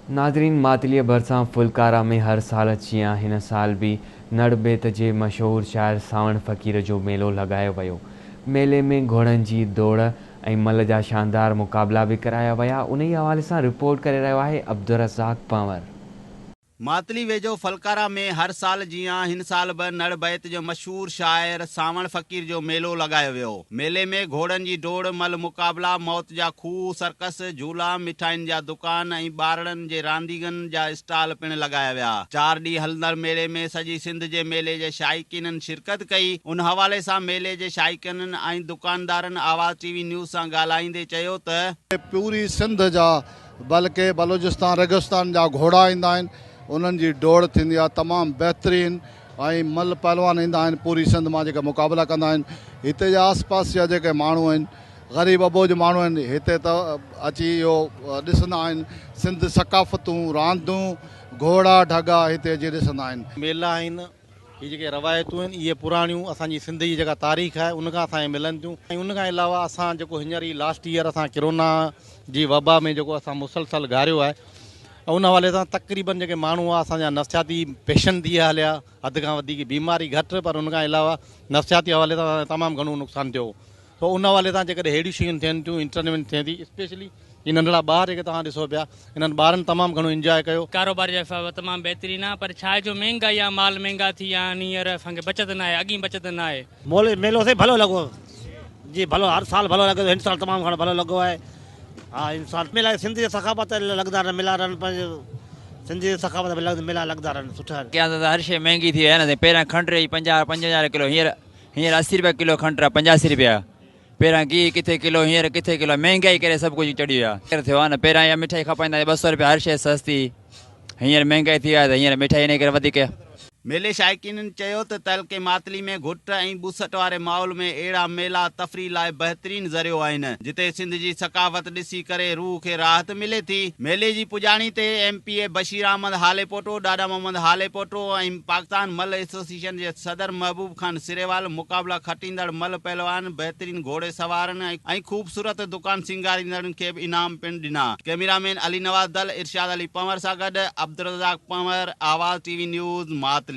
नाज़रीन, मातलीअ भरिसां फुलकारा में हर साल जीअं हिन साल भी नड़बेत जे मशहूर शाइर सावण फ़क़ीर जो मेलो लगायो वियो। मेले में घोड़नि जी दौड़ ऐं मल जा शानदार मुक़ाबला भी कराया विया। उन ई हवाले सां रिपोर्ट करे रहियो आहे अब्दुर्रज़ाक पंवर। मातली वेझो फलकारा में हर साल जियां हिन साल बि नड़बैत जो मशहूर शाइर सावण फ़क़ीर जो मेलो लगायो वियो। मेले में घोड़नि जी दौड़, मल मुक़ाबला, मौत जा खूह, सर्कस, झूला, मिठाइनि जा दुकान ऐं ॿारनि जे रांदीगरनि जा स्टॉल पिण लगाया विया। 4 ॾींहं हलंदड़ मेले में सॼी सिंध जे मेले जे शाइकीननि शिरकत कई। उन हवाले सां मेले जे शाइकीननि ऐं दुकानदारनि आवाज़ टीवी न्यूज़ सां ॻाल्हाईंदे चयो त पूरी सिंध जा बल्कि बलूचिस्तान रेगिस्तान जा घोड़ा ईंदा आहिनि, उन्हनि जी दौड़ थींदी आहे तमामु बहितरीनु। ऐं मल पहलवान ईंदा आहिनि पूरी सिंध मां जेके मुक़ाबला कंदा आहिनि। हिते जा आसपास जा जेके माण्हू आहिनि, ग़रीब अबोज माण्हू आहिनि, हिते त अची इहो ॾिसंदा आहिनि सिंध सकाफ़तूं, रांदूं, घोड़ा ढगा हिते अची ॾिसंदा आहिनि। मेला आहिनि, ये जेके रवायतूं आहिनि इहे पुराणियूं असांजी सिंध जी जेका तारीख़ आहे उनखां असांखे मिलनि थियूं। ऐं उनखां अलावा असां जेको हींअर ई लास्ट ईयर असां कोरोना जी वबा में जेको असां मुसलसल गारियो आहे, उन हवाले सां तक़रीबन जेके माण्हू आहे असांजा नफ़्सियाती पेशेंट थी हलिया, हद खां वधीक बीमारी घटि, पर उनखां अलावा नफ़्सियाती हवाले सां तमामु घणो नुक़सानु थियो। त उन हवाले सां जेकॾहिं अहिड़ियूं शयूं थियनि थियूं, इंटरटेनमेंट थिए थी, स्पेशली इन नंढड़ा ॿार जेके तव्हां ॾिसो पिया, इन्हनि ॿारनि तमामु घणो इंजॉय कयो। कारोबार जो तमामु बहितरीनु आहे, पर छा आहे जो महांगाई आहे, माल महांगा थी विया आहिनि, हींअर असांखे बचत न आहे, अॻी बचत न आहे। मेलो से भलो लॻो जी, भलो हर साल भलो लॻो, हिन साल तमामु घणो भलो लॻो आहे। हा, इन साल मेला सिंध जी सकाफ़त लॻंदा रहनि, मिला रहनि, पंहिंजो सिंध जी सकाफ़त मेला लॻंदा रहनि सुठा। क्या हर शइ महांगी थी आहे न, पहिरियां खंड रही 50-50 किलो, हींअर 80 रुपया किलो खंड आहे, 85 रुपया। पहिरियां घी किथे किलो, हींअर किथे किलो, महांगाई करे सभु कुझु चढ़ी वियो आहे। थियो आहे न, पहिरियां इहा मिठाई खपाईंदा 200 रुपया, हर शइ सस्ती, हींअर महांगाई थी आहे त हींअर मिठाई इन करे वधीक। मेले शाइकीननि चयो त तहलके मातली में घुट ऐं ॿुसट वारे माहौल में अहिड़ा मेला तफ़रीह लाइ बहितरीनु ज़रियो आहिनि, जिते सिंध जी सकाफ़त ॾिसी करे रूह खे राहत मिले थी। मेले जी पुॼाणी ते MPA बशीर अहमद हालेपोटो, ॾाॾा मोहम्मद हालेपोटो ऐं पाकिस्तान मल एसोसिएशन जे सदर महबूब खान सिरेवाल, मुक़ाबला खटींदड़ मल पहलवान, बहितरीनु घोड़े सवारनि ऐं ख़ूबसूरत दुकान सिंगारींदड़नि खे बि इनाम पिण ॾिना। कैमरामैन अली नवाज़ दल, इरशाद अली पंवर सां गॾु अब्दुर्रज़ाक पंवर, आवाज़ टीवी न्यूज़, मातली।